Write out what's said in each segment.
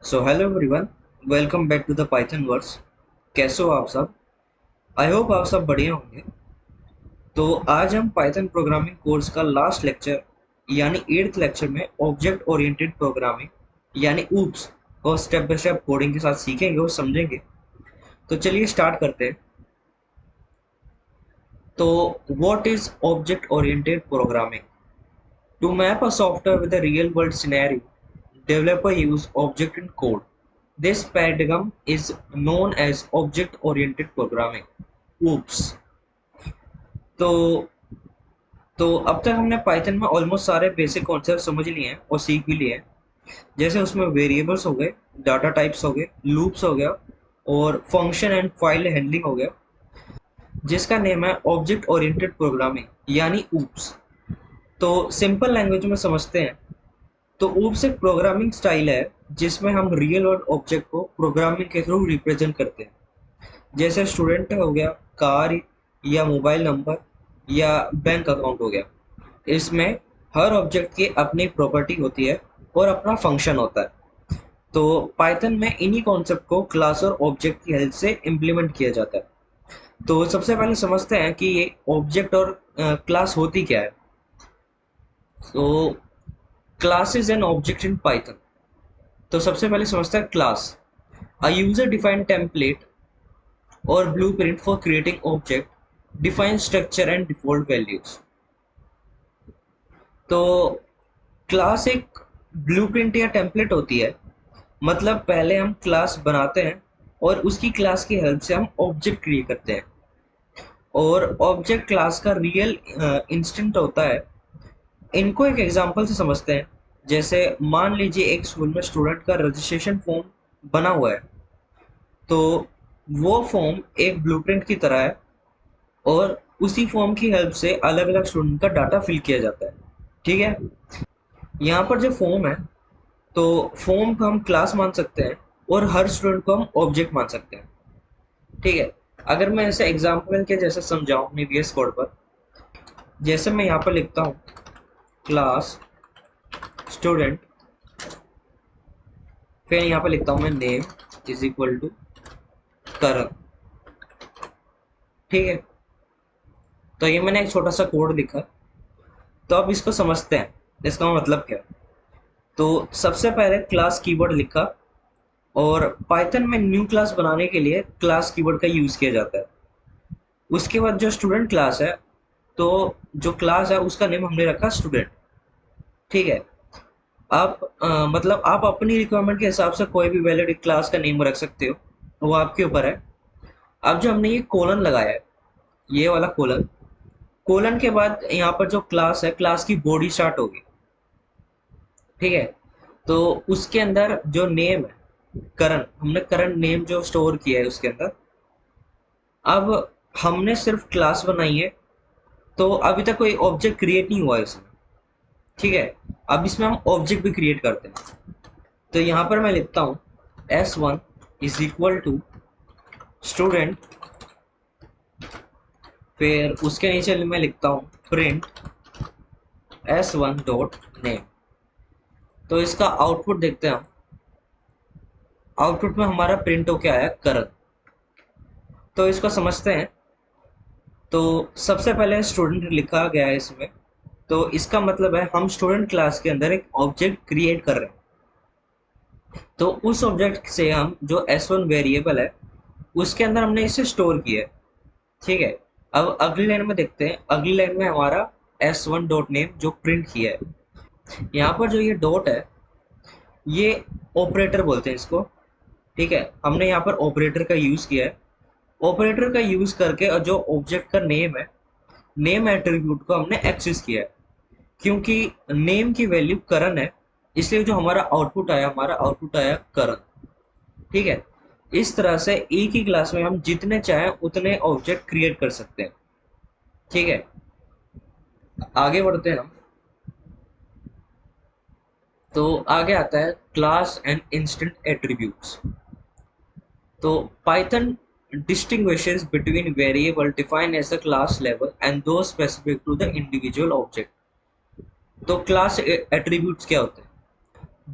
So hello everyone, welcome back to the Python verse. कैसे हो आप सब? आई होप आप सब बढ़िया होंगे। तो आज हम पाइथन प्रोग्रामिंग कोर्स का लास्ट लेक्चर यानी 8th लेक्चर में ऑब्जेक्ट ओरिएंटेड प्रोग्रामिंग यानी ऊप्स को स्टेप बाय स्टेप कोडिंग के साथ सीखेंगे और समझेंगे। तो चलिए स्टार्ट करते हैं। तो what is object oriented programming? To map a software with a real-world scenario, developer use object in code. This paradigm is known as object-oriented programming. Oops. तो अब तक हमने पाइथन में ऑलमोस्ट सारे बेसिक कॉन्सेप्ट समझ लिए हैं और सीख भी लिए हैं। जैसे उसमें वेरिएबल्स हो गए, डाटा टाइप्स हो गए, लूप्स हो गया और फंक्शन एंड फाइल हैंडलिंग हो गया, जिसका नेम है ऑब्जेक्ट ओरिएंटेड प्रोग्रामिंग यानी ऊप्स। तो सिंपल लैंग्वेज में समझते हैं तो ऊप्स एक प्रोग्रामिंग स्टाइल है जिसमें हम रियल वर्ल्ड ऑब्जेक्ट को प्रोग्रामिंग के थ्रू रिप्रेजेंट करते हैं। जैसे स्टूडेंट हो गया, कार या मोबाइल नंबर या बैंक अकाउंट हो गया। इसमें हर ऑब्जेक्ट की अपनी प्रॉपर्टी होती है और अपना फंक्शन होता है। तो पाइथन में इन्हीं कॉन्सेप्ट को क्लास और ऑब्जेक्ट की हेल्प से इम्प्लीमेंट किया जाता है। तो सबसे पहले समझते हैं कि ये ऑब्जेक्ट और क्लास होती क्या है। तो class is an object in Python. तो सबसे पहले समझते हैं class, a user defined template और blueprint for creating object, define structure and default values. तो क्लास एक ब्लूप्रिंट या टेम्पलेट होती है। मतलब पहले हम क्लास बनाते हैं और उसकी क्लास की हेल्प से हम ऑब्जेक्ट क्रिएट करते हैं और ऑब्जेक्ट क्लास का रियल इंस्टेंट होता है। इनको एक एग्जांपल से समझते हैं। जैसे मान लीजिए एक स्कूल में स्टूडेंट का रजिस्ट्रेशन फॉर्म बना हुआ है। तो वो फॉर्म एक ब्लूप्रिंट की तरह है और उसी फॉर्म की हेल्प से अलग अलग स्टूडेंट का डाटा फिल किया जाता है। ठीक है, यहाँ पर जो फॉर्म है तो फॉर्म को हम क्लास मान सकते हैं और हर स्टूडेंट को हम ऑब्जेक्ट मान सकते हैं। ठीक है, अगर मैं ऐसे एग्जाम्पल के जैसे समझाऊं अपनी VS कोड पर, जैसे मैं यहाँ पर लिखता हूँ क्लास स्टूडेंट, फिर यहाँ पर लिखता हूँ मैं नेम इज इक्वल टू करण। ठीक है, तो ये मैंने एक छोटा सा कोड लिखा। तो अब इसको समझते हैं, इसका मतलब क्या है। तो सबसे पहले क्लास कीवर्ड लिखा और पाइथन में न्यू क्लास बनाने के लिए क्लास कीवर्ड का यूज किया जाता है। उसके बाद जो स्टूडेंट क्लास है, तो जो क्लास है उसका नेम हमने रखा स्टूडेंट। ठीक है, आप मतलब आप अपनी रिक्वायरमेंट के हिसाब से कोई भी वैलिड क्लास का नेम रख सकते हो, वो आपके ऊपर है। अब जो हमने ये कोलन लगाया है, ये वाला कोलन, कोलन के बाद यहाँ पर जो क्लास है, क्लास की बॉडी स्टार्ट होगी। ठीक है, तो उसके अंदर जो नेम है करण, हमने करण नेम जो स्टोर किया है उसके अंदर। अब हमने सिर्फ क्लास बनाई है, तो अभी तक कोई ऑब्जेक्ट क्रिएट नहीं हुआ है इसमें। ठीक है, अब इसमें हम ऑब्जेक्ट भी क्रिएट करते हैं। तो यहाँ पर मैं लिखता हूँ S1 is equal to student, फिर उसके नीचे मैं लिखता हूँ प्रिंट S1 डॉट नेम। तो इसका आउटपुट देखते हैं हम। आउटपुट में हमारा प्रिंट होके आया करण। तो इसको समझते हैं। तो सबसे पहले स्टूडेंट लिखा गया है इसमें, तो इसका मतलब है हम स्टूडेंट क्लास के अंदर एक ऑब्जेक्ट क्रिएट कर रहे हैं। तो उस ऑब्जेक्ट से हम जो S1 वेरिएबल है उसके अंदर हमने इसे स्टोर किया है। ठीक है, अब अगली लाइन में देखते हैं। अगली लाइन में हमारा S1 डॉट नेम जो प्रिंट किया है, यहाँ पर जो ये डॉट है ये ऑपरेटर बोलते हैं इसको। ठीक है, हमने यहाँ पर ऑपरेटर का यूज किया है। ऑपरेटर का यूज करके और जो ऑब्जेक्ट का नेम है, नेम एट्रीब्यूट को हमने एक्सेस किया है। क्योंकि नेम की वैल्यू करण है, इसलिए जो हमारा आउटपुट आया, हमारा आउटपुट आया करण। ठीक है, इस तरह से एक ही क्लास में हम जितने चाहें उतने ऑब्जेक्ट क्रिएट कर सकते हैं। ठीक है, आगे बढ़ते हैं हम। तो आगे आता है क्लास एंड इंस्टेंट एट्रीब्यूट्स। तो Python distinguishes between variable defined as the class level and those specific to the individual object। तो क्लास एट्रीब्यूट्स क्या होते हैं?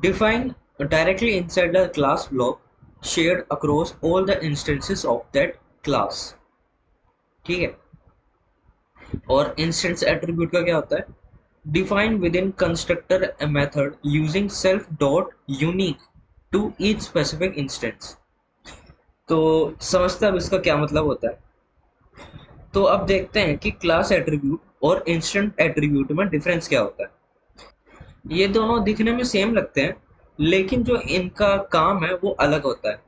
Define directly inside the class block shared across all the instances of that class। ठीक है। और instance attribute का क्या होता है? Define with in constructor a method using self dot unique to each specific instance। तो समझते हैं अब इसका क्या मतलब होता है। तो अब देखते हैं कि क्लास एट्रीब्यूट और इंस्टेंट एट्रीब्यूट में डिफरेंस क्या होता है। ये दोनों दिखने में सेम लगते हैं, लेकिन जो इनका काम है वो अलग होता है।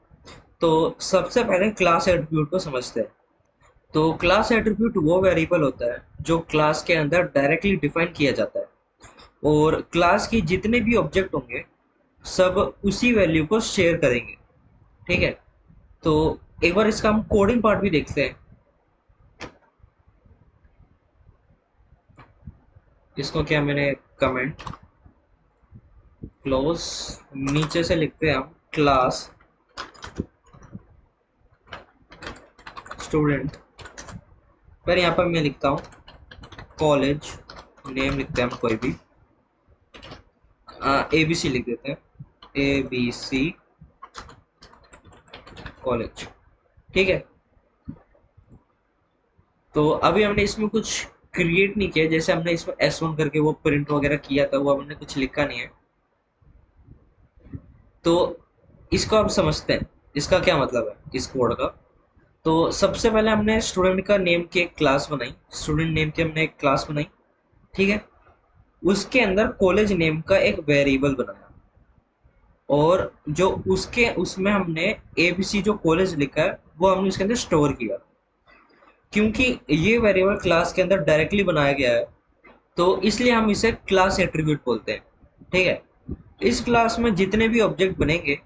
तो सबसे पहले क्लास एट्रीब्यूट को समझते हैं। तो क्लास एट्रीब्यूट वो वेरिएबल होता है जो क्लास के अंदर डायरेक्टली डिफाइन किया जाता है, और क्लास की जितने भी ऑब्जेक्ट होंगे सब उसी वैल्यू को शेयर करेंगे। ठीक है। तो एक बार इसका हम कोडिंग पार्ट भी देखते हैं। इसको क्या मैंने कमेंट क्लोज नीचे से लिखते हैं हम क्लास स्टूडेंट, फिर यहाँ पर मैं लिखता हूँ कॉलेज नेम, लिखते हैं हम कोई भी ABC लिख देते हैं, ABC कॉलेज। ठीक है। तो अभी हमने इसमें कुछ क्रिएट नहीं किया, जैसे हमने इसमें S1 करके वो प्रिंट वगैरह किया था, वो हमने कुछ लिखा नहीं है। तो इसको अब समझते हैं, इसका क्या मतलब है इस कोड का। तो सबसे पहले हमने स्टूडेंट का नेम की एक क्लास बनाई, स्टूडेंट नेम की हमने एक क्लास बनाई। ठीक है। उसके अंदर कॉलेज नेम का एक वेरिएबल बनाया, और जो उसके उसमें हमने ABC जो कॉलेज लिखा है वो हमने इसके अंदर स्टोर किया। क्योंकि ये वेरिएबल क्लास के अंदर डायरेक्टली बनाया गया है, तो इसलिए हम इसे क्लास एट्रीब्यूट बोलते हैं। ठीक है। इस क्लास में जितने भी ऑब्जेक्ट बनेंगे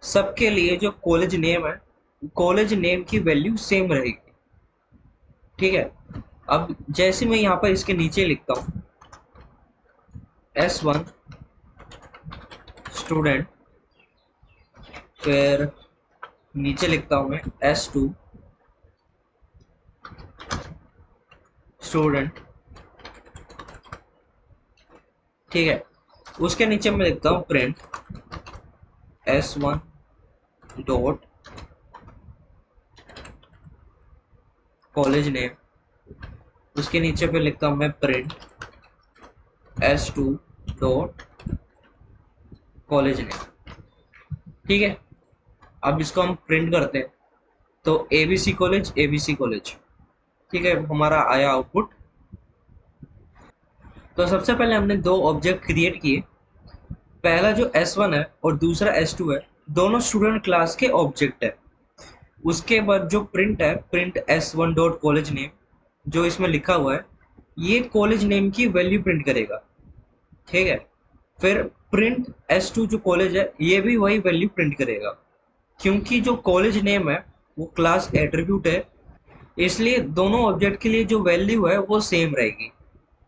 सबके लिए जो कॉलेज नेम है, कॉलेज नेम की वैल्यू सेम रहेगी। ठीक है। अब जैसे मैं यहाँ पर इसके नीचे लिखता हूँ S1 स्टूडेंट, फिर नीचे लिखता हूँ मैं S2 स्टूडेंट। ठीक है। उसके नीचे मैं लिखता हूँ print S1 dot college name. उसके नीचे पे लिखता हूँ मैं print S2 dot college name. ठीक है। अब इसको हम प्रिंट करते हैं, तो ABC कॉलेज ABC कॉलेज। ठीक है, हमारा आया आउटपुट। तो सबसे पहले हमने दो ऑब्जेक्ट क्रिएट किए, पहला जो S1 है और दूसरा S2 है, दोनों स्टूडेंट क्लास के ऑब्जेक्ट है। उसके बाद जो प्रिंट है, print S1 dot college name, जो इसमें लिखा हुआ है, ये कॉलेज नेम की वैल्यू प्रिंट करेगा। ठीक है। फिर प्रिंट S2 जो कॉलेज है, ये भी वही वैल्यू प्रिंट करेगा। क्योंकि जो कॉलेज नेम है वो क्लास एट्रीब्यूट है, इसलिए दोनों ऑब्जेक्ट के लिए जो वैल्यू है वो सेम रहेगी।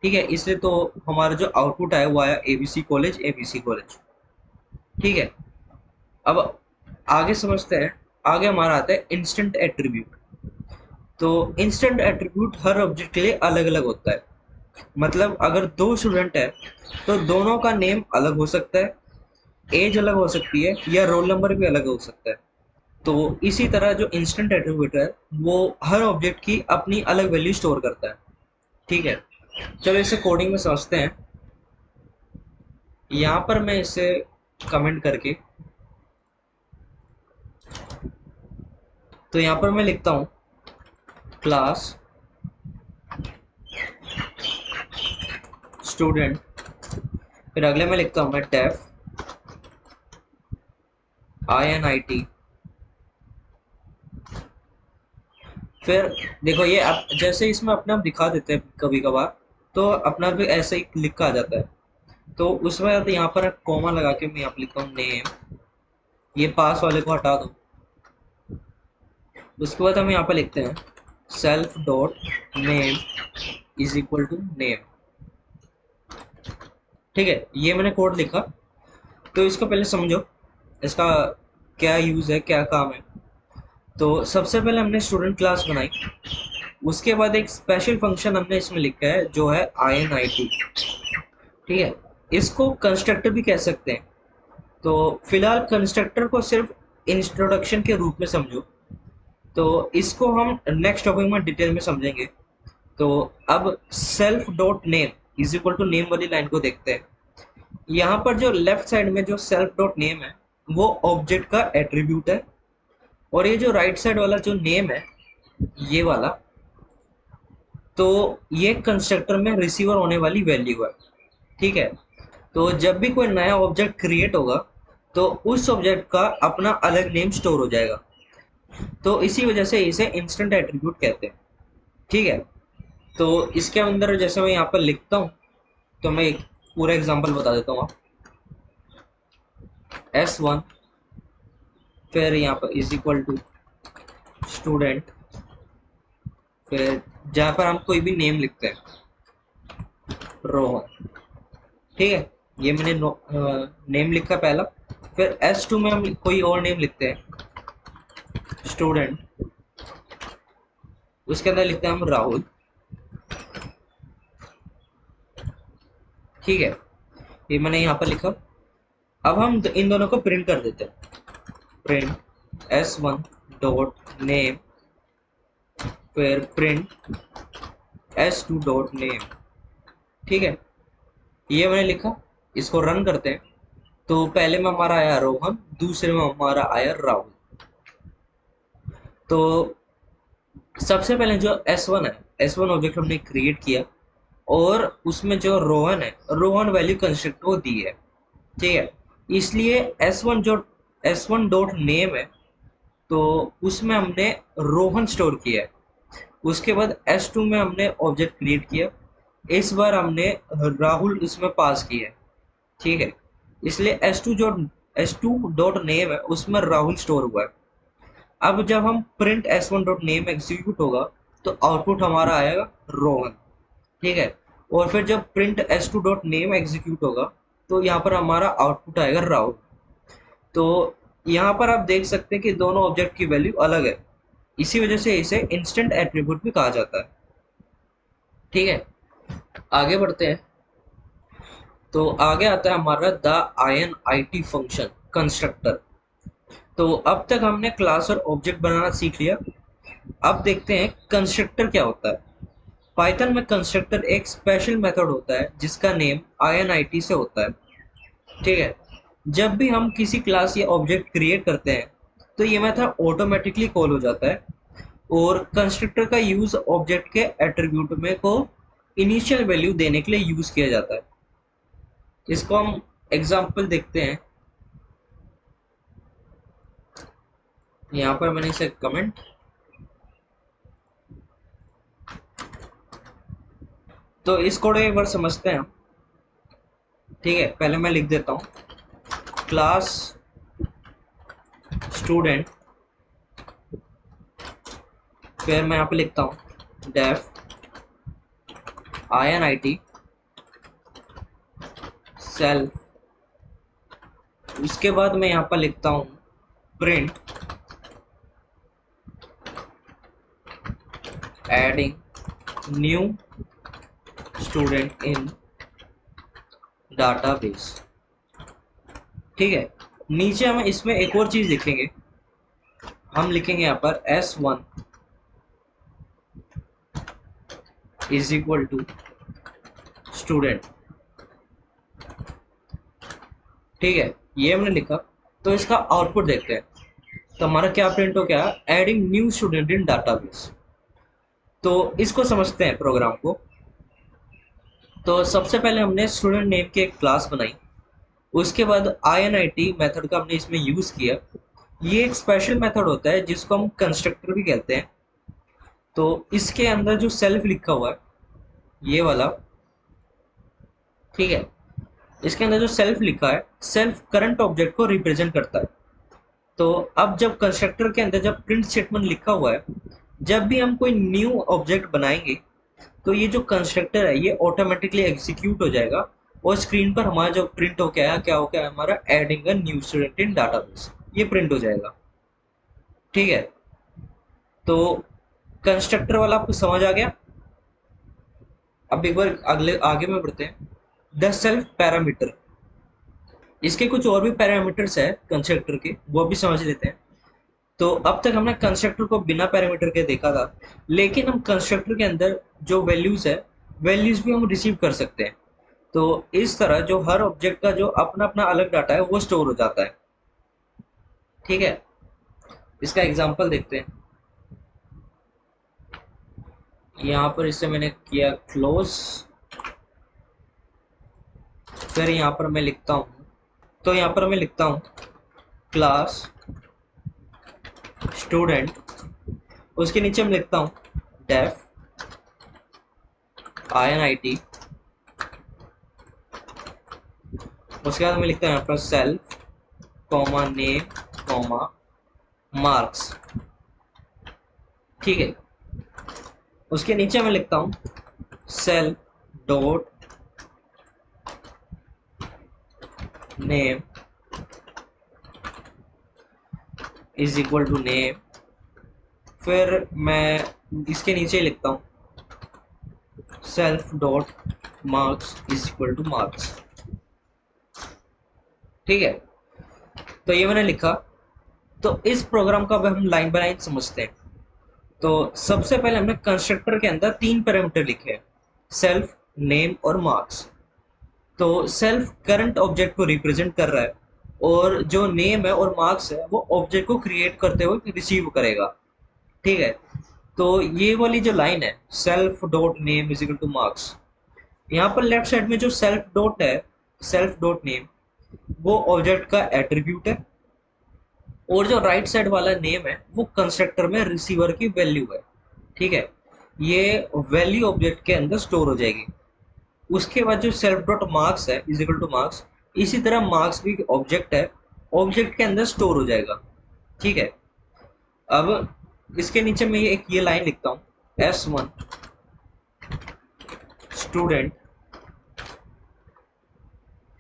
ठीक है। इसलिए तो हमारा जो आउटपुट आया वो आया ABC कॉलेज ABC कॉलेज। ठीक है। अब आगे समझते हैं। आगे हमारा आता है इंस्टेंट एट्रीब्यूट। तो इंस्टेंट एट्रीब्यूट हर ऑब्जेक्ट के लिए अलग अलग होता है। मतलब अगर दो स्टूडेंट है तो दोनों का नेम अलग हो सकता है, एज अलग हो सकती है, या रोल नंबर भी अलग हो सकता है। तो इसी तरह जो इंस्टेंट एट्रीब्यूट है वो हर ऑब्जेक्ट की अपनी अलग वैल्यू स्टोर करता है। ठीक है। चलो इसे कोडिंग में समझते हैं। यहाँ पर मैं इसे कमेंट करके, तो यहाँ पर मैं लिखता हूँ क्लास स्टूडेंट, फिर अगले में लिखता हूँ मैं डेफ INIT। फिर देखो ये अब जैसे इसमें अपना आप दिखा देते हैं कभी कभार, तो अपना भी ऐसे ही लिखा आ जाता है। तो उसमें तो यहाँ पर कॉमा लगा के मैं यहाँ पर लिखता हूँ नेम, ये पास वाले को हटा दो। उसके बाद हम यहाँ पर लिखते हैं self dot name is equal to name. ठीक है, ये मैंने कोड लिखा। तो इसको पहले समझो, इसका क्या यूज है, क्या काम है। तो सबसे पहले हमने स्टूडेंट क्लास बनाई, उसके बाद एक स्पेशल फंक्शन हमने इसमें लिखा है जो है INIT। ठीक है। इसको कंस्ट्रक्टर भी कह सकते हैं। तो फिलहाल कंस्ट्रक्टर को सिर्फ इंट्रोडक्शन के रूप में समझो, तो इसको हम नेक्स्ट टॉपिक में डिटेल में समझेंगे। तो अब self dot name is equal to name वाली लाइन को देखते हैं। यहाँ पर जो लेफ्ट साइड में जो सेल्फ डॉट नेम है वो ऑब्जेक्ट का एट्रीब्यूट है, और ये जो राइट साइड वाला जो नेम है ये वाला, तो ये कंस्ट्रक्टर में रिसीवर होने वाली वैल्यू है। ठीक है, तो जब भी कोई नया ऑब्जेक्ट क्रिएट होगा तो उस ऑब्जेक्ट का अपना अलग नेम स्टोर हो जाएगा, तो इसी वजह से इसे इंस्टेंट एट्रीब्यूट कहते हैं। ठीक है, तो इसके अंदर जैसे मैं यहाँ पर लिखता हूँ, तो मैं एक पूरा एग्जांपल बता देता हूँ। S1 फिर यहाँ पर इज इक्वल टू स्टूडेंट, फिर जहाँ पर हम कोई भी नेम लिखते हैं रोहन। ठीक है, ये मैंने नेम लिखा पहला। फिर S2 में हम कोई और नेम लिखते हैं स्टूडेंट, उसके अंदर लिखते हैं हम राहुल। ठीक है, ये मैंने यहाँ पर लिखा। अब हम इन दोनों को प्रिंट कर देते हैं, प्रिंट S1 डॉट नेम, फिर प्रिंट S2 डॉट नेम। ठीक है, ये मैंने लिखा, इसको रन करते हैं। तो पहले में हमारा आया रोहन, दूसरे में हमारा आया राहुल। तो सबसे पहले जो S1 है, S1 ऑब्जेक्ट हमने क्रिएट किया, और उसमें जो रोहन है, रोहन वैल्यू कंस्ट्रक्ट को दी है। ठीक है, इसलिए S1 डॉट नेम है, तो उसमें हमने रोहन स्टोर किया है। उसके बाद S2 में हमने ऑब्जेक्ट क्रिएट किया, इस बार हमने राहुल इसमें पास किया है। ठीक है, इसलिए S2 डॉट नेम है, उसमें राहुल स्टोर हुआ है। अब जब हम print S1 dot name execute होगा तो आउटपुट हमारा आएगा रोहन। ठीक है, और फिर जब print S2 dot name execute होगा तो यहाँ पर हमारा आउटपुट आएगा राहुल। तो यहाँ पर आप देख सकते हैं कि दोनों ऑब्जेक्ट की वैल्यू अलग है, इसी वजह से इसे इंस्टेंट एट्रीब्यूट भी कहा जाता है। ठीक है, आगे बढ़ते हैं। तो आगे आता है हमारा द INIT फंक्शन कंस्ट्रक्टर। तो अब तक हमने क्लास और ऑब्जेक्ट बनाना सीख लिया। अब देखते हैं कंस्ट्रक्टर क्या होता है। पाइथन में कंस्ट्रक्टर एक स्पेशल मेथड होता है जिसका नेम INIT से होता है। ठीक है, जब भी हम किसी क्लास या ऑब्जेक्ट क्रिएट करते हैं तो ये मेथड ऑटोमेटिकली कॉल हो जाता है, और कंस्ट्रक्टर का यूज ऑब्जेक्ट के एट्रीब्यूट में को इनिशियल वैल्यू देने के लिए यूज किया जाता है। इसको हम एग्जांपल देखते हैं। यहाँ पर मैंने इसे कमेंट, तो इस कोड एक बार समझते हैं हम। ठीक है, पहले मैं लिख देता हूँ क्लास स्टूडेंट, फिर मैं यहाँ पे लिखता हूँ डेफ INIT सेल्फ, उसके बाद मैं यहाँ पर लिखता हूँ print adding new student in database. ठीक है, नीचे हम इसमें एक और चीज लिखेंगे, हम लिखेंगे यहाँ पर S1 is equal to student. ठीक है, ये हमने लिखा। तो इसका आउटपुट देखते हैं, तो हमारा क्या प्रिंट हो गया, adding new student in database. तो इसको समझते हैं प्रोग्राम को। तो सबसे पहले हमने स्टूडेंट नेम की एक क्लास बनाई, उसके बाद INIT मेथड का हमने इसमें यूज किया। ये एक स्पेशल मेथड होता है जिसको हम कंस्ट्रक्टर भी कहते हैं। तो इसके अंदर जो सेल्फ लिखा हुआ है ये वाला, ठीक है, इसके अंदर जो सेल्फ लिखा है, सेल्फ करंट ऑब्जेक्ट को रिप्रेजेंट करता है। तो अब जब कंस्ट्रक्टर के अंदर जब प्रिंट स्टेटमेंट लिखा हुआ है, जब भी हम कोई न्यू ऑब्जेक्ट बनाएंगे तो ये जो कंस्ट्रक्टर है ये ऑटोमेटिकली एग्जीक्यूट हो जाएगा, और स्क्रीन पर हमारा जो प्रिंट हो क्या हो गया हमारा adding a new student in database, ये प्रिंट हो जाएगा। ठीक है, तो कंस्ट्रक्टर वाला आपको समझ आ गया। अब एक बार अगले आगे में बढ़ते हैं। द सेल्फ पैरामीटर, इसके कुछ और भी पैरामीटर्स है कंस्ट्रक्टर के, वो भी समझ लेते हैं। तो अब तक हमने कंस्ट्रक्टर को बिना पैरामीटर के देखा था, लेकिन हम कंस्ट्रक्टर के अंदर जो वैल्यूज है, वैल्यूज भी हम रिसीव कर सकते हैं। तो इस तरह जो हर ऑब्जेक्ट का जो अपना अपना अलग डाटा है वो स्टोर हो जाता है। ठीक है, इसका एग्जांपल देखते हैं। यहाँ पर इससे मैंने किया क्लोज, फिर यहाँ पर मैं लिखता हूँ, तो यहाँ पर मैं लिखता हूँ क्लास स्टूडेंट, उसके नीचे मैं लिखता हूँ डेफ INIT, उसके बाद मैं लिखता हूँ यहाँ पर self comma name comma marks. ठीक है, उसके नीचे मैं लिखता हूँ self dot name is equal to name, फिर मैं इसके नीचे लिखता हूँ self dot marks is equal to marks. ठीक है, तो ये मैंने लिखा। तो इस प्रोग्राम का अब हम लाइन बाय लाइन समझते हैं। तो सबसे पहले हमने कंस्ट्रक्टर के अंदर 3 पैरामीटर लिखे हैं, सेल्फ, नेम और मार्क्स। तो सेल्फ करंट ऑब्जेक्ट को रिप्रेजेंट कर रहा है, और जो नेम है और मार्क्स है वो ऑब्जेक्ट को क्रिएट करते हुए रिसीव करेगा। ठीक है, तो ये वाली जो लाइन है self dot name is equal to marks, यहाँ पर लेफ्ट साइड में जो सेल्फ डॉट है, सेल्फ डॉट नेम, वो ऑब्जेक्ट का एट्रीब्यूट है, और जो राइट साइड वाला नेम है वो कंस्ट्रक्टर में रिसीवर की वैल्यू है। ठीक है, ये वैल्यू ऑब्जेक्ट के अंदर स्टोर हो जाएगी। उसके बाद जो सेल्फ डॉट मार्क्स है इज इक्वल टू मार्क्स, इसी तरह मार्क्स भी ऑब्जेक्ट है, ऑब्जेक्ट के अंदर स्टोर हो जाएगा। ठीक है, अब इसके नीचे मैं ये लाइन लिखता हूँ S1 स्टूडेंट।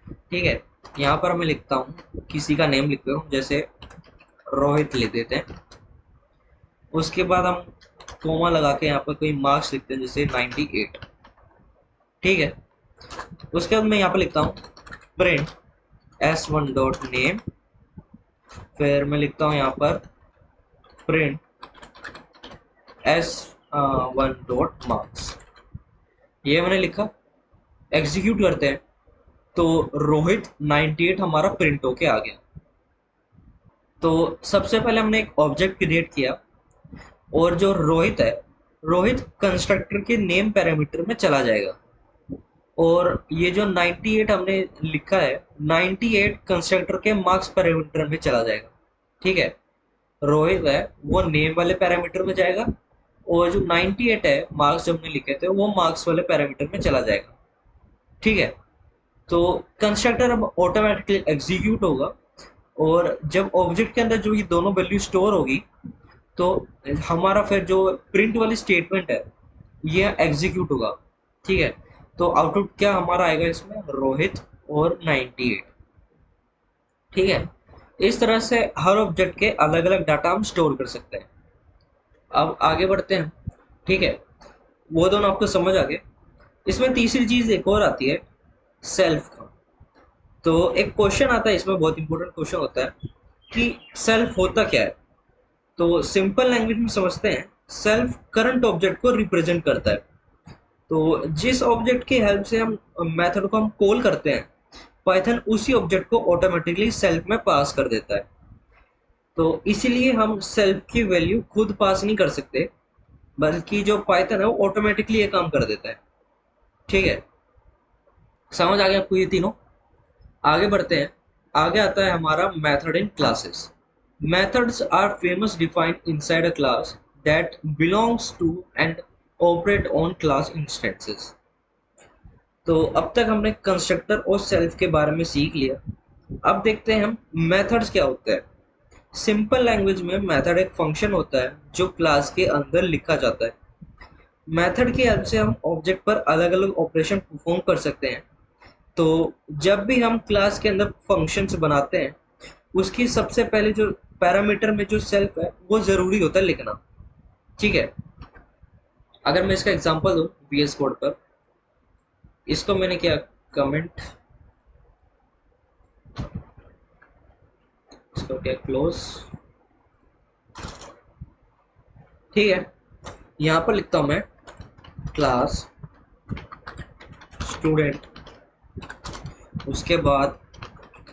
ठीक है, यहाँ पर मैं लिखता हूँ किसी का नेम लिखता हूँ, जैसे रोहित लिख देते हैं। उसके बाद हम कोमा लगा के यहाँ पर कोई मार्क्स लिखते हैं, जैसे 98। ठीक है, उसके बाद मैं यहाँ पर लिखता हूँ प्रिंट S1 डॉट नेम, फिर मैं लिखता हूँ यहाँ पर प्रिंट S1 डॉट मार्क्स। ये मैंने लिखा, एग्जीक्यूट करते हैं, तो रोहित 98 हमारा प्रिंट होके आ गया। तो सबसे पहले हमने एक ऑब्जेक्ट क्रिएट किया, और जो रोहित है, रोहित कंस्ट्रक्टर के नेम पैरामीटर में चला जाएगा, और ये जो 98 हमने लिखा है 98 कंस्ट्रक्टर के मार्क्स पैरामीटर में चला जाएगा। ठीक है, रोहित है वो नेम वाले पैरामीटर में जाएगा, और जो 98 है मार्क्स जो हमने लिखे थे वो मार्क्स वाले पैरामीटर में चला जाएगा। ठीक है, तो कंस्ट्रक्टर अब ऑटोमेटिकली एग्जीक्यूट होगा, और जब ऑब्जेक्ट के अंदर जो ये दोनों वैल्यू स्टोर होगी, तो हमारा फिर जो प्रिंट वाली स्टेटमेंट है ये एग्जीक्यूट होगा। ठीक है, तो आउटपुट क्या हमारा आएगा इसमें, रोहित और 98। ठीक है, इस तरह से हर ऑब्जेक्ट के अलग अलग डाटा हम स्टोर कर सकते हैं। अब आगे बढ़ते हैं। ठीक है, वो दोनों आपको समझ आ गए। इसमें तीसरी चीज एक और आती है, सेल्फ का। तो एक क्वेश्चन आता है इसमें, बहुत इंपॉर्टेंट क्वेश्चन होता है कि सेल्फ होता क्या है। तो सिंपल लैंग्वेज में समझते हैं, सेल्फ करंट ऑब्जेक्ट को रिप्रेजेंट करता है। तो जिस ऑब्जेक्ट की हेल्प से हम मेथड को हम कॉल करते हैं, पाइथन उसी ऑब्जेक्ट को ऑटोमेटिकली सेल्फ में पास कर देता है। तो इसीलिए हम सेल्फ की वैल्यू खुद पास नहीं कर सकते, बल्कि जो पाइथन है वो ऑटोमेटिकली ये काम कर देता है। ठीक है, समझ आ गया आपको ये तीनों। आगे बढ़ते हैं। आगे आता है हमारा method in classes. Methods are famous defined inside a class that belongs to and operate on class instances. तो अब तक हमने कंस्ट्रक्टर और सेल्फ के बारे में सीख लिया। अब देखते हैं हम मेथड्स क्या होते हैं। सिंपल लैंग्वेज में मेथड एक फंक्शन होता है जो क्लास के अंदर लिखा जाता है। मेथड की हेल्प से हम ऑब्जेक्ट पर अलग अलग ऑपरेशन परफॉर्म कर सकते हैं। तो जब भी हम क्लास के अंदर फंक्शंस बनाते हैं, उसकी सबसे पहले जो पैरामीटर में जो सेल्फ है वो जरूरी होता है लिखना। ठीक है, अगर मैं इसका एग्जांपल दूं VS कोड पर, इसको मैंने क्या कमेंट इसको क्या क्लोज, ठीक है। यहाँ पर लिखता हूँ मैं क्लास स्टूडेंट, उसके बाद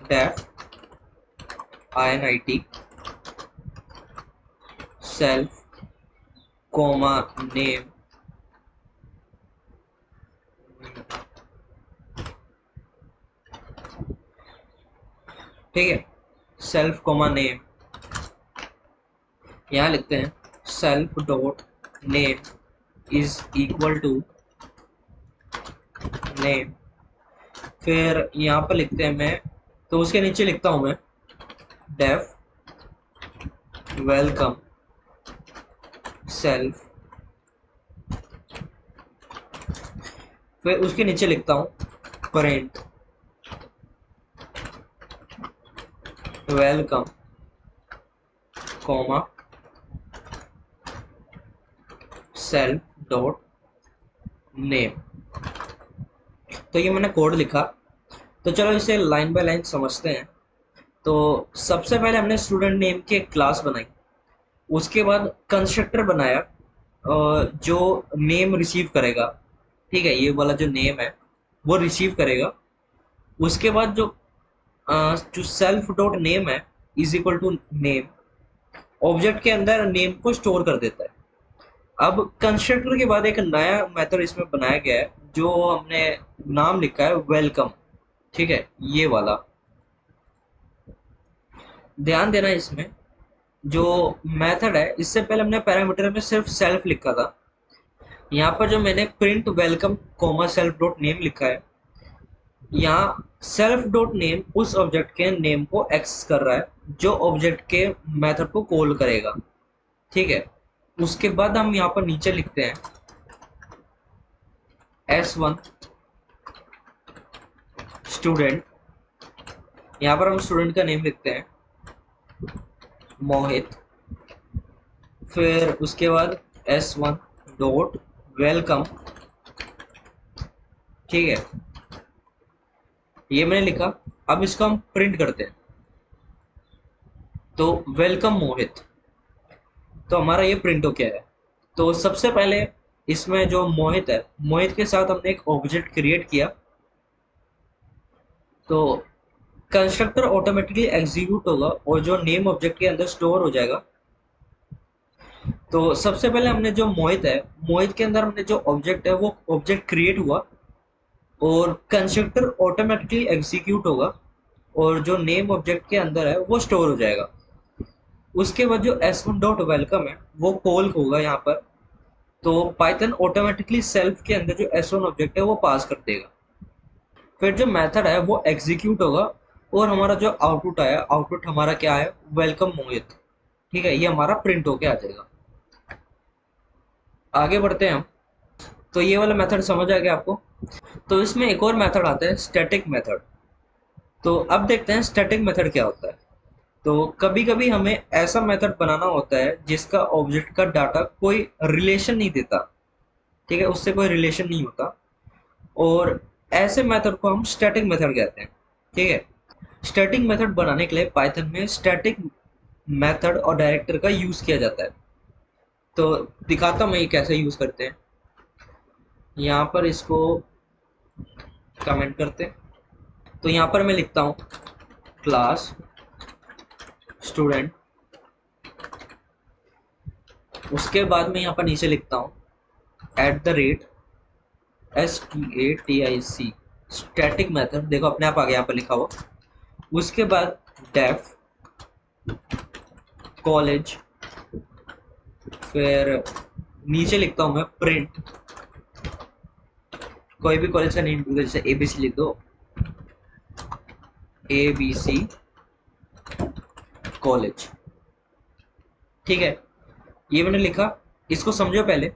def INIT self comma name, ठीक है, सेल्फ कोमा नेम। यहाँ लिखते हैं self dot name is equal to name. फिर यहाँ पर लिखते हैं मैं, तो उसके नीचे लिखता हूँ मैं डेफ वेलकम सेल्फ, फिर उसके नीचे लिखता हूँ print welcome comma self dot name. तो ये मैंने कोड लिखा। तो चलो इसे लाइन बाय लाइन समझते हैं। तो सबसे पहले हमने स्टूडेंट नेम की एक क्लास बनाई, उसके बाद कंस्ट्रक्टर बनाया जो नेम रिसीव करेगा, ठीक है, ये वाला जो नेम है वो रिसीव करेगा। उसके बाद जो सेल्फ डॉट नेम है is equal to name, object के अंदर नेम को स्टोर कर देता है। अब कंस्ट्रक्टर के बाद एक नया मेथड इसमें बनाया गया है जो हमने नाम लिखा है वेलकम, ठीक है, ये वाला। ध्यान देना इसमें जो मेथड है, इससे पहले हमने पैरामीटर में सिर्फ सेल्फ लिखा था। यहाँ पर जो मैंने print welcome comma self dot name लिखा है, यहाँ सेल्फ डॉट नेम उस ऑब्जेक्ट के नेम को एक्सेस कर रहा है जो ऑब्जेक्ट के मेथड को कॉल करेगा, ठीक है। उसके बाद हम यहाँ पर नीचे लिखते हैं S1 स्टूडेंट, यहाँ पर हम स्टूडेंट का नेम लिखते हैं मोहित। फिर उसके बाद S1 डॉट वेलकम, ठीक है, ये मैंने लिखा। अब इसको हम प्रिंट करते हैं, तो वेलकम मोहित, तो हमारा ये प्रिंट हो गया है। तो सबसे पहले इसमें जो मोहित है, मोहित के साथ हमने एक ऑब्जेक्ट क्रिएट किया, तो कंस्ट्रक्टर ऑटोमेटिकली एग्जीक्यूट होगा और जो नेम ऑब्जेक्ट के अंदर स्टोर हो जाएगा। तो सबसे पहले हमने जो मोहित है, मोहित के अंदर हमने जो ऑब्जेक्ट है वो ऑब्जेक्ट क्रिएट हुआ और कंस्ट्रक्टर ऑटोमेटिकली एग्जीक्यूट होगा और जो नेम ऑब्जेक्ट के अंदर है वो स्टोर हो जाएगा। उसके बाद जो S1 डॉट वेलकम है वो कॉल होगा यहाँ पर, तो पाइथन ऑटोमेटिकली सेल्फ के अंदर जो S1 ऑब्जेक्ट है वो पास कर देगा। फिर जो मेथड है वो एग्जीक्यूट होगा और हमारा जो आउटपुट आया, आउटपुट हमारा क्या है, वेलकम मोहित, ठीक है, ये हमारा प्रिंट होके आ जाएगा। आगे बढ़ते हैं हम। तो ये वाला मेथड समझ आ गया आपको। तो इसमें एक और मेथड आता है स्टैटिक मेथड। तो अब देखते हैं स्टैटिक मेथड क्या होता है। तो कभी कभी हमें ऐसा मेथड बनाना होता है जिसका ऑब्जेक्ट का डाटा कोई रिलेशन नहीं देता, ठीक है, उससे कोई रिलेशन नहीं होता, और ऐसे मेथड को हम स्टैटिक मेथड कहते हैं, ठीक है। स्टैटिक मेथड बनाने के लिए पाइथन में स्टैटिक मेथड और डायरेक्टर का यूज किया जाता है। तो दिखाता हूँ मैं ये कैसे यूज करते हैं। यहाँ पर इसको कमेंट करते हैं, तो यहाँ पर मैं लिखता हूँ क्लास स्टूडेंट, उसके बाद में यहाँ पर नीचे लिखता हूँ @STATIC स्टैटिक मेथड, देखो अपने आप आ गया यहाँ पर लिखा हुआ। उसके बाद डेफ कॉलेज, फिर नीचे लिखता हूँ मैं प्रिंट, कोई भी कॉलेज का नेम, जैसे ABC लिख दो, ABC कॉलेज, ठीक है, ये मैंने लिखा। इसको समझो पहले।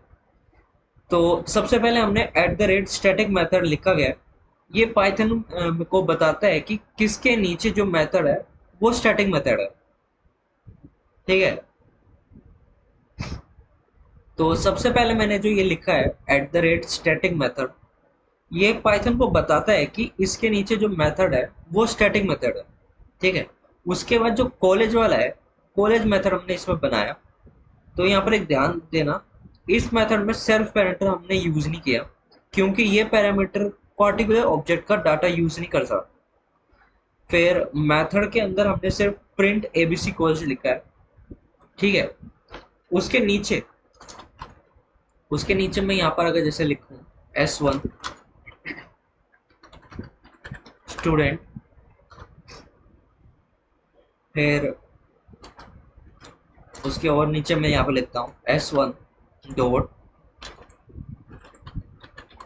तो सबसे पहले हमने @स्टैटिक मेथड लिखा गया, ये पाइथन को बताता है कि किसके नीचे जो मेथड है वो स्टैटिक मेथड है, ठीक है। तो सबसे पहले मैंने जो ये लिखा है @स्टैटिक मेथड, ये पाइथन को बताता है कि इसके नीचे जो मेथड है वो स्टैटिक मेथड है। ठीक है। उसके बाद जो कॉलेज वाला है, कॉलेज मेथड हमने इसमें बनाया। तो यहाँ पर एक ध्यान देना, इस मेथड में सेल्फ पैरामीटर हमने यूज नहीं किया, क्योंकि ये पैरामीटर पर्टिकुलर ऑब्जेक्ट का डाटा यूज नहीं कर सकता। फिर मेथड के अंदर हमने सिर्फ प्रिंट एबीसी कॉल्स लिखा है, ठीक है। उसके नीचे मैं यहाँ पर अगर जैसे लिखूं S1 स्टूडेंट, फिर उसके और नीचे मैं यहाँ पर लिखता हूँ S1 डॉट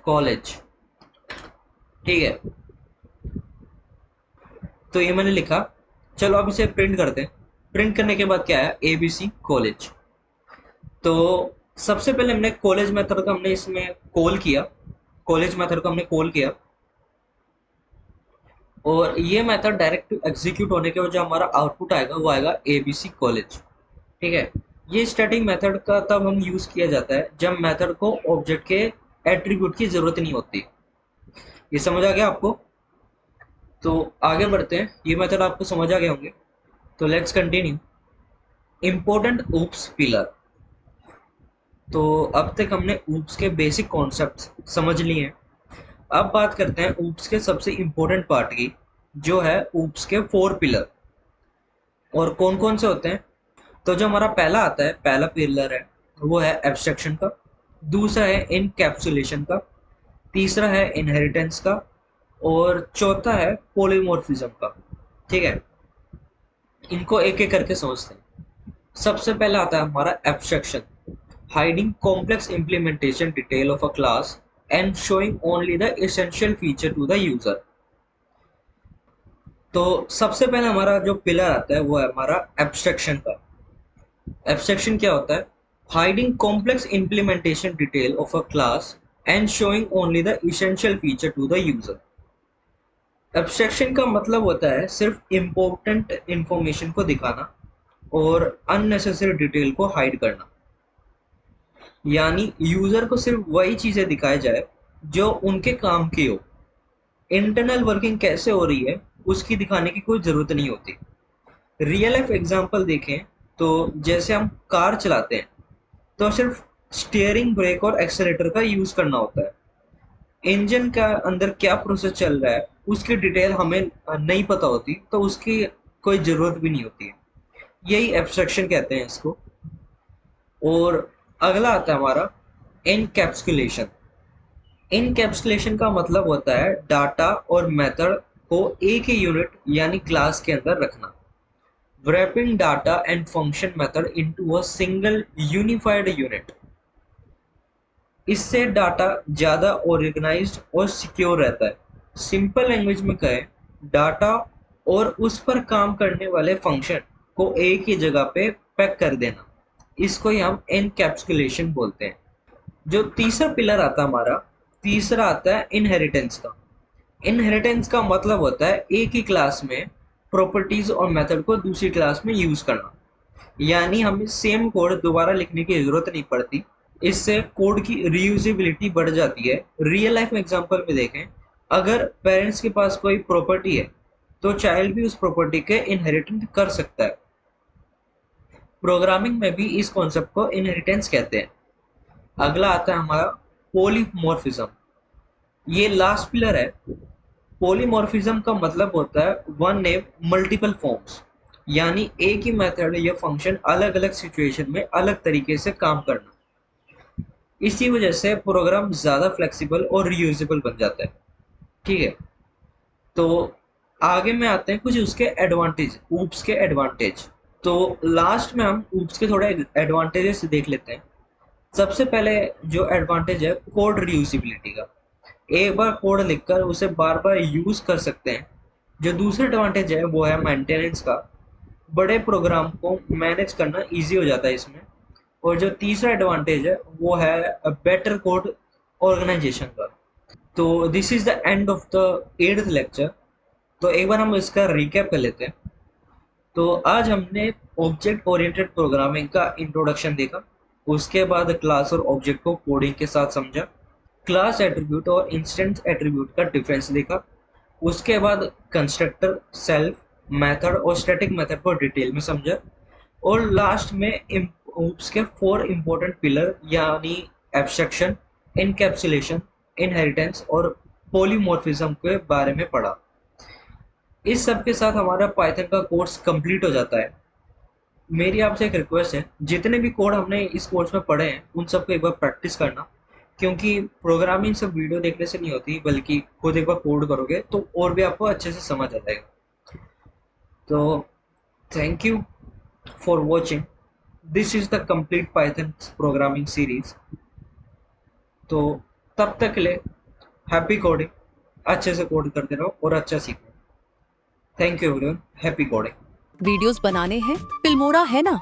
कॉलेज, ठीक है। तो ये मैंने लिखा। चलो अब इसे प्रिंट करते हैं। प्रिंट करने के बाद क्या है, ABC कॉलेज। तो सबसे पहले हमने कॉलेज मेथड का हमने इसमें कॉल किया, कॉलेज मेथड को हमने कॉल किया, और ये मेथड डायरेक्ट एग्जीक्यूट होने के बाद जो हमारा आउटपुट आएगा वो आएगा ABC कॉलेज, ठीक है। ये स्टैटिक मेथड का तब हम यूज किया जाता है जब मेथड को ऑब्जेक्ट के एट्रीब्यूट की जरूरत नहीं होती। ये समझ आ गया आपको? तो आगे बढ़ते हैं, ये मेथड आपको समझ आ गए होंगे, तो let's continue. Important oops pillar. तो अब तक हमने ऊप्स के बेसिक कॉन्सेप्ट समझ लिए हैं। अब बात करते हैं ऊप्स के सबसे इंपॉर्टेंट पार्ट की, जो है ऊप्स के 4 पिलर। और कौन कौन से होते हैं? तो जो हमारा पहला आता है, पहला पिलर है वो है एब्स्ट्रैक्शन का, दूसरा है इनकैप्सुलेशन का, तीसरा है इनहेरिटेंस का, और चौथा है पॉलीमॉर्फिज्म का, ठीक है। इनको एक एक करके समझते हैं। सबसे पहला आता है हमारा abstraction, hiding complex implementation detail of a class and showing only the essential feature to the user. तो सबसे पहले हमारा जो पिलर आता है वो है हमारा एब्स्ट्रैक्शन का। एब्स्ट्रैक्शन क्या होता है? Hiding complex implementation detail of a class and showing only the essential feature to the user. Abstraction का मतलब होता है सिर्फ इम्पोर्टेंट इंफॉर्मेशन को दिखाना और अननेसेसरी डिटेल को हाइड करना। यानी यूजर को सिर्फ वही चीजें दिखाई जाए जो उनके काम की हो। इंटरनल वर्किंग कैसे हो रही है उसकी दिखाने की कोई जरूरत नहीं होती। रियल लाइफ एग्जांपल देखें तो जैसे हम कार चलाते हैं तो सिर्फ स्टीयरिंग, ब्रेक और एक्सेलेरेटर का यूज करना होता है। इंजन का अंदर क्या प्रोसेस चल रहा है उसकी डिटेल हमें नहीं पता होती, तो उसकी कोई जरूरत भी नहीं होती है। यही एब्स्ट्रैक्शन कहते हैं इसको। और अगला आता है हमारा इनकैप्सुलेशन। इनकैप्सुलेशन का मतलब होता है डाटा और मेथड को एक ही यूनिट यानी क्लास के अंदर रखना। wrapping data and function method into a single unified unit। इससे डाटा ज़्यादा ऑर्गेनाइज्ड और सिक्योर रहता है। सिंपल लैंग्वेज में कहें, डाटा और उस पर काम करने वाले फंक्शन को एक ही जगह पे पैक कर देना, इसको ही हम एनकैप्सुलेशन बोलते हैं। जो तीसरा पिलर आता है हमारा, तीसरा आता है इनहेरिटेंस का। इनहेरिटेंस का मतलब होता है एक ही क्लास में प्रॉपर्टीज और मेथड को दूसरी क्लास में यूज करना। यानी हमें सेम कोड दोबारा लिखने की जरूरत नहीं पड़ती। इससे कोड की रीयूजेबिलिटी बढ़ जाती है। रियल लाइफ में एग्जांपल में देखें, अगर पेरेंट्स के पास कोई प्रॉपर्टी है तो चाइल्ड भी उस प्रॉपर्टी के इनहेरिटेंट कर सकता है। प्रोग्रामिंग में भी इस कॉन्सेप्ट को इनहेरिटेंस कहते हैं। अगला आता है हमारा पॉलीमॉर्फिज्म। ये लास्ट पिलर है। पॉलीमॉर्फिज्म का मतलब होता है वन नेम मल्टीपल फॉर्म्स, यानी एक ही मेथड या फंक्शन अलग अलग सिचुएशन में अलग तरीके से काम करना। इसी वजह से प्रोग्राम ज्यादा फ्लेक्सिबल और रीयूजेबल बन जाता है, ठीक है। तो आगे में आते हैं कुछ उसके एडवांटेज, ऊप्स के एडवांटेज। तो लास्ट में हम ऊप्स के थोड़े एडवांटेजेस देख लेते हैं। सबसे पहले जो एडवांटेज है कोड रीयूजेबिलिटी का, एक बार कोड लिखकर उसे बार बार यूज कर सकते हैं। जो दूसरा एडवांटेज है वो है मेंटेनेंस का, बड़े प्रोग्राम को मैनेज करना इजी हो जाता है इसमें। और जो तीसरा एडवांटेज है वो है बेटर कोड ऑर्गेनाइजेशन का। तो this is the end of the 8th lecture. तो एक बार हम इसका रिकैप कर लेते हैं। तो आज हमने ऑब्जेक्ट ओरिएंटेड प्रोग्रामिंग का इंट्रोडक्शन देखा, उसके बाद क्लास और ऑब्जेक्ट को कोडिंग के साथ समझा, क्लास एट्रीब्यूट और इंस्टेंस एट्रीब्यूट का डिफरेंस देखा, उसके बाद कंस्ट्रक्टर, सेल्फ मेथड और स्टैटिक मेथड को डिटेल में समझा, और लास्ट में उसके 4 इंपॉर्टेंट पिलर यानी एब्स्ट्रैक्शन, इनकैप्सुलेशन, इनहेरिटेंस और पॉलीमॉर्फिज्म के बारे में पढ़ा। इस सब के साथ हमारा पाइथन का कोर्स कंप्लीट हो जाता है। मेरी आपसे एक रिक्वेस्ट है, जितने भी कोड हमने इस कोर्स में पढ़े हैं उन सबको एक बार प्रैक्टिस करना, क्योंकि प्रोग्रामिंग सब वीडियो देखने से नहीं होती, बल्कि खुद एक बार कोड करोगे तो और भी आपको अच्छे से समझ आ जाएगा। तो thank you for watching, this is the complete Python programming series. तो तब तक के लिए हैप्पी कोडिंग, अच्छे से कोड करते रहो और अच्छा सीखो। Thank you everyone, happy coding. Videos बनाने हैं, फिल्मोरा है ना।